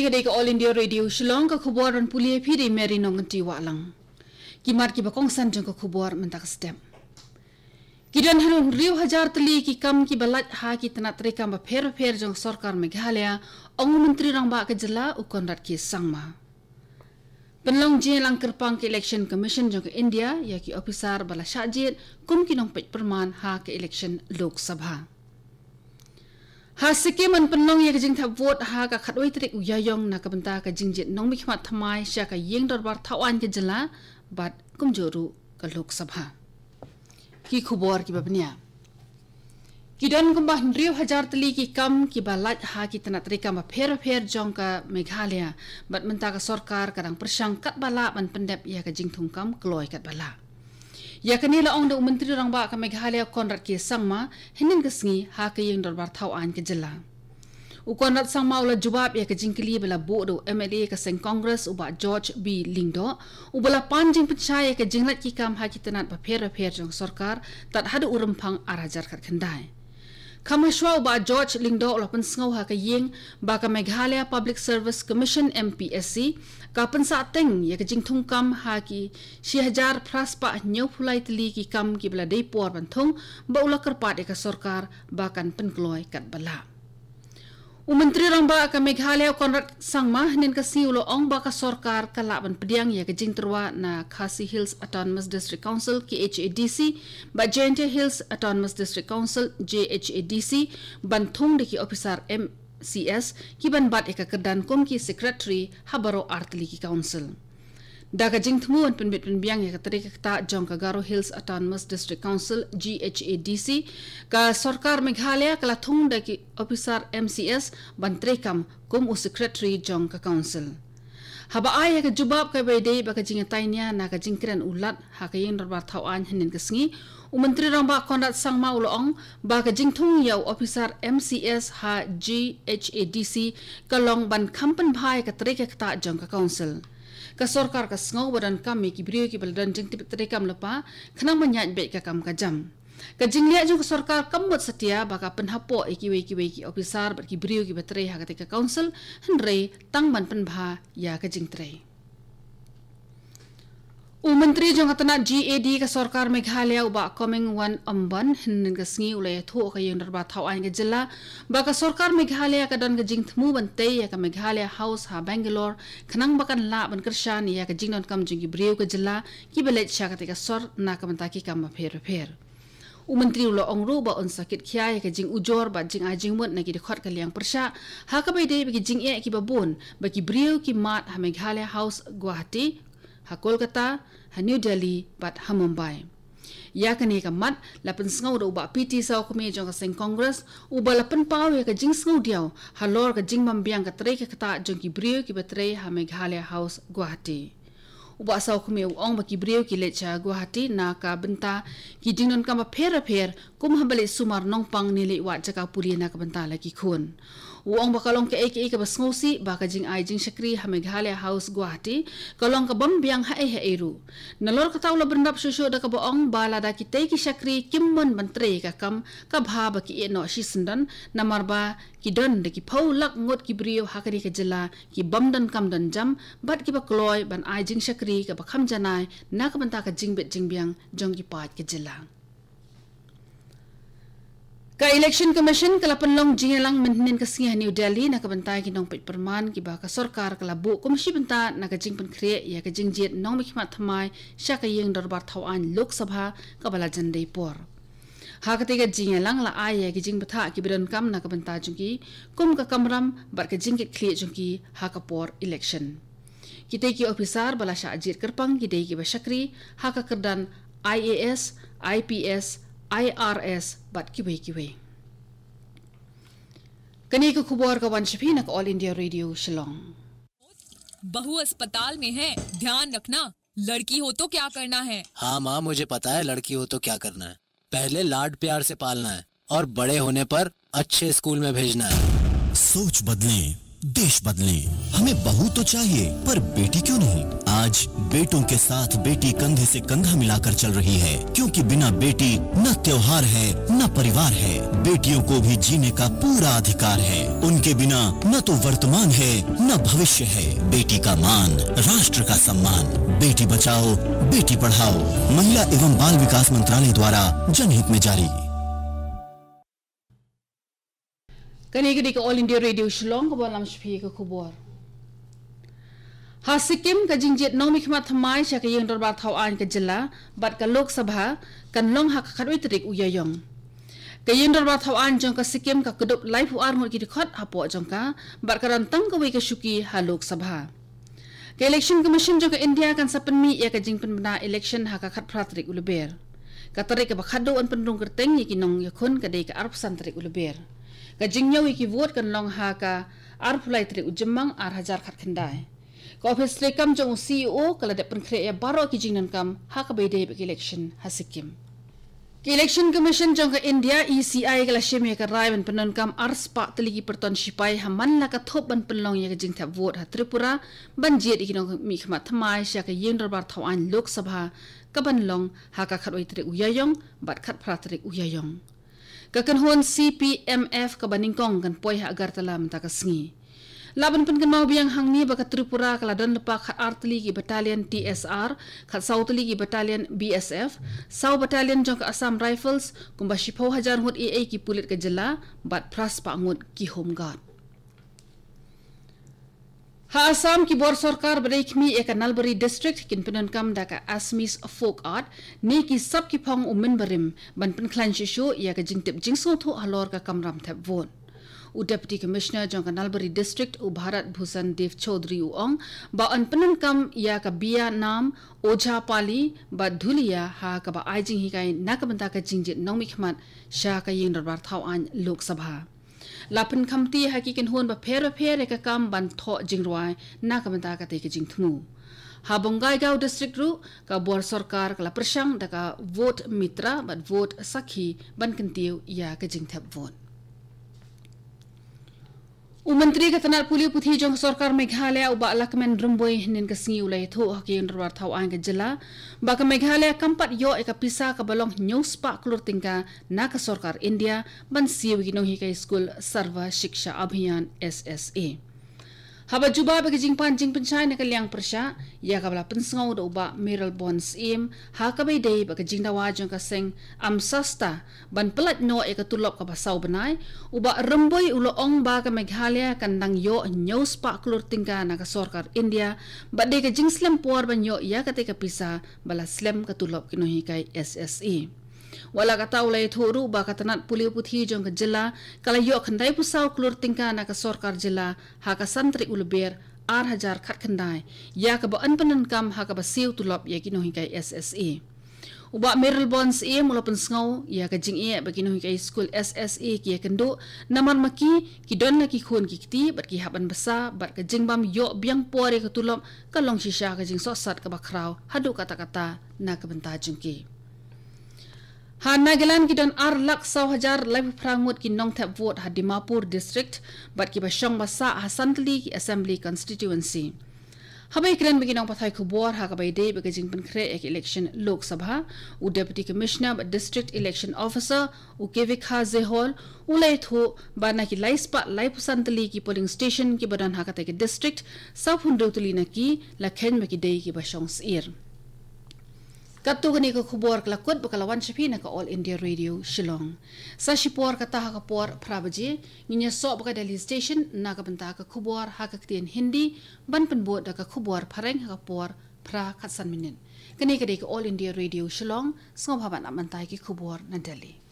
kadai ka All India Radio Shillong ka khubor ran pulia phi dei Mary Nonganti walang. Kimat ki bakong san jong ka khubor mentak step. Kidan hanun riu hajar teli ki kam ki balat ha ki tanat rekam ba pher jong sarkar Meghalaya ong menteri rang ba ka jela ukon rat ki sangma. Penlong je lang kerpang ke election commission jong ka India ya ki officer bala syajit kum ki nong pet perman ha ke election Lok Sabha. Ha sikim an penlong ya kajing thap vote ha ka khatoi trik uyayong na ka benta ka jingjit nong mikmat thamai sya ka yeng darbar thawan ke jela bat kum joru ka Lok Sabha. Ki khubor ki babnia. Kidan kumbah riu hajar teli ki kam ki balat ha ki tanat rekam ba pher jong ka Meghalaya bat menta ka sarkar kadang persang kat bala ban pendep ya ka jing thungkam kloi kat bala. Ya kanila ong da menteri rang ba ka Meghalaya Konrad K Sangma hinin kesngi ha ka yeng darbar thawan ke jela. Konrad Sangma ula jawab ya ka jingkeli bala bodo MLA ka seng Congress uba George B Lingdo ubala panjing percaya ka jinglat ki kam ha ki tanat ba pher jong sarkar tat hadu urempang arajar kat kendai. Kamashwa uba George Lingdo ula pensngau ha ka yeng ba ka Meghalaya Public Service Commission MPSC ka pensa teng ya ka jing thungkam ha ki 6000 praspa nyau phulai teli ki kam ki bala dei por banthung ba ula kerpat ka sarkar bakan penkloi kat bala. Menteri rang ba ka Meghalaya Konrad Sangma nin ka si ulo ong ba ka sarkar kalaban pediang ya ka jing terwa na Khasi Hills Autonomous District Council KHADC ba Jaintia Hills Autonomous District Council JHADC banthung de ki officer MCS ki ban bat eka kedan kum ki secretary habaro artli ki council. Daga jing thmuan penbit penbiang ya katri ta jong ka Garo Hills Autonomous District Council GHADC ka sarkar Meghalaya kala thung da ki officer MCS bantrekam kum u secretary jong ka council. Haba ay ka jubab ka bede ba ka jing tainya na ka jingkran ulat ha ka yin darbar thawan hinin kasngi u menteri rang ba Konrad Sangma ulong ba ka jing thung yaw officer MCS ha GHADC kalong ban kampan bhai ka trek ta jong ka council. Ka sarkar ka sngau badan kami ki brio ki baldan jing tip terekam lepa khnang manyat be ka kam ka jam ka jinglia ju ka sarkar kamut setia baka penhapo kiwe ki officer bar ki brio ki batre ha ka council henre tang ban penbha ya ka jing tre. Menteri jong atana GAD ka sarkar Meghalaya uba coming one amban hinin ka sngi ulay thu ka yung darba thawan ka jela ba ka sarkar Meghalaya ka dan ka jing thmu bante ya ka Meghalaya House ha Bangalore khanang bakan la ban kershan ya ka jing don kam jing ki breu ka jela ki belet sha ka sor na ka banta ki kam pher. Menteri ulo ongru ba on sakit khya ya ka jing ujor ba jing ajing mut na ki khot ka liang persha ha ka bai de ki jing e ki babun ba ki breu ki mat ha Meghalaya House Guwahati ha Kolkata, ha New Delhi, bat ha Mumbai. Ya kani ka mat lapan sngau do ba PT saw kumi jong ka seng Congress uba lapan paw ya ka jing sngau diaw ha lor ka jing mambiang ka tre ka kata jong ki brio ki batre ha Meghalaya House Guwahati. Uba saw kumi ong ba ki brio ki lecha Guwahati na ka benta ki dingnon ka ma pher kum ha bale sumar nong pang nili wa jaka puri na ka benta la ki khun. Uang bakalong ke eke ka basngosi baka jing ai jing syakri ha Meghalaya House Guwahati kalong ka bambiang ha ru nalor ka tawla bernap susu da ka boong bala da ki ki syakri kimmon bantre ka kam ka bha ba ki no shisendan namarba ki don de ki paulak ngot ki brio ha ka jela ki bamdan kam dan jam bat ki ba kloy ban ai jing syakri ka ba kham janai na ka banta ka jing bet jing biang jong ki pat ka jela. Ka election commission kala penlong jingelang menhin kasih New Delhi na kabantai ki nong pet perman ki ba ka sarkar kala bu komisi benta na ka jing pen kre ya ka jing jet nong mikmat thamai sya ka yeng darbar thawan Lok Sabha ka bala jandei por. Ha ka tiga jingelang la ai ya ki jing betha ki bidan kam na ka benta jungki kum ka kamram bar ka jing ki khle jungki ha ka por election. Kita ki officer bala sya ajit kerpang ki dei ki ba syakri ha ka kerdan IAS, IPS IRS bat kiwe. कनी को खबर का वंश भी नक all India radio Shillong. बहू अस्पताल में है, ध्यान रखना। लड़की हो तो क्या करना है? हाँ माँ, मुझे पता है लड़की हो तो क्या करना है। पहले लाड प्यार से पालना है और बड़े होने पर अच्छे स्कूल में भेजना है। सोच बदलें, देश बदलें। हमें बहू तो चाहिए, पर बेटी क्यों नहीं? आज बेटों के साथ बेटी कंधे से कंधा मिलाकर चल रही है, क्योंकि बिना बेटी न त्योहार है न परिवार है। बेटियों को भी जीने का पूरा अधिकार है। उनके बिना न तो वर्तमान है न भविष्य है। बेटी का मान, राष्ट्र का सम्मान। बेटी बचाओ, बेटी पढ़ाओ। महिला एवं बाल विकास मंत्रालय द्वारा जनहित में जारी। Kani All India Radio Shillong kabalam shpi ka kubor. Ha Sikkim ka jingjit nong mikmat thamai sya ka yung darbar thawaan ka jila bat ka Lok Sabha kan long ha ka khatwitrik uyayong. Ka yung darbar thawaan jong ka Sikkim ka kudup live uar ngut ki dikhot ha po jong ka bat ka rantang ka wei ka shuki ha Lok Sabha. Ka Election Commission jong ka India kan sa penmi ya ka jingpen bena election ha ka khat pratrik uluber. Ka tarik ka bakhado an pendung kerteng ki nong yakun ka dei ka arp santrik uluber. Ka jingyawi ki vote kan long ha ka arpulai trik ujemang 8,000 khat khandai. Ka office lekam jong CEO kala de penkre ya baro ki jingnan kam ha ka bede be election ha Sikkim. Ki Election Commission jong ka India ECI kala sheme ka rai ban penon kam arspa teligi perton sipai ha man la ka thop ban penlong ya ka jing thap vote ha Tripura ban jet ikinong mi khmat thamai sya ka yeng darbar thawan Lok Sabha ka ban long ha ka khatoi trik uyayong bat khat pratrik uyayong. Kakanhon CPMF ka baningkong kan poi ha Agartala mta ka sngi. Laban pen kan mau biang hangni baka Tripura kala don lepa khat artli ki battalion TSR, khat sautli ki battalion BSF, sau battalion jong ka Assam Rifles kumba shipo hajar ngut AA ki pulit ka jela bat pras pa ngut ki home guard. Ha Assam ki bor sarkar beraikmi eka Nalbari district kin penon kam daka Assamese folk art ni ki sab ki phong umen barim ban pen klan shisho ya ka jingtip jingso tho halor ka kamram thap von. U Deputy Commissioner jong ka Nalbari district u Bharat Bhushan Dev Chaudhary uong ba an penon kam ya ka Bia Nam Ojha Pali ba Dhulia ha ka ba aijing hikai nakabanta ka jingjit nong mikhmat sha ka yeng darbar thawan Lok Sabha. Lapan kamti hakikin hon ba pera ka kam ban tho jingruai na kamanta ka te ka jingthmu. Ha Bongaigaon district ru ka bor sarkar kala persang da ka vote mitra bat vote sakhi ban kentiu ya ka jingthap vote. Menteri Ketenaga Puli Puthi jong sarkar Meghalaya uba lakmen rumboi nin ka singi ulai tho hakiin darbar thawan ka jela ba ka Meghalaya kampat yo eka pisa ka balong news pa klur tingka na ka sarkar India ban siu ginong hikai school Sarva Shiksha Abhiyan SSA. Haba juba bagi jingpan jingpenchai na kalyang persya ya ka bala pensngau da uba Meral Bonds im ha ka bay day bagi jingdawa jong ka seng amsasta ban pelat no eka tulop ka basaw banay uba remboy ulo ong ba ka Meghalaya kandang yo news pa klur tingka na ka sarkar India ba de ka jingslam por ban yo ya ka te ka pisa bala slam ka tulop kinohi kay SSE. Wala kata ulai thuru ba Ketenaga Puli Puthi jong ka jela kala yo khandai pusaw klur tingka na ka sarkar jela ha ka santri ulber 8,000 khat khandai ya ka ba anpanan kam ha ka ba siu tulop ya kinohi kay SSA. Uba Meral Bonds e mula pensngau ya ka jing e ba kinohi kay school SSA ki kendo naman maki ki don na ki khon ki kti bat ki haban basa bat ka jingbam yo biang pore ka tulop ka long shisha ka jing sosat ka ba kraw hadu kata-kata na ka banta jingki. Ha Nagaland ki don 8,100,000 live prangut ki nong thap vote ha Dimapur district bat ki basyong basa ha Santli ki assembly constituency. Habay kren bagi nong pathai kubor ha kabay day bagi jing penkre ek election Lok Sabha u Deputy Commissioner ba District Election Officer u Kevik ha Zehol ulay tho ba na ki laispa live Santli ki polling station ki badan ha katay ki district sa hundutuli na ki lakhen bagi day ki basyong sir. Katu gani ka khubor klakot bakalawan shapi na ka All India Radio Shillong. Sa shipor kata ha kapor prabaji nginya so baka Delhi station na ka banta ka khubor ha ka ktien Hindi ban penbot da ka khubor phareng ha kapor pra khatsan minin. Kani ka All India Radio Shillong sngob haban amantai ki khubor na Delhi.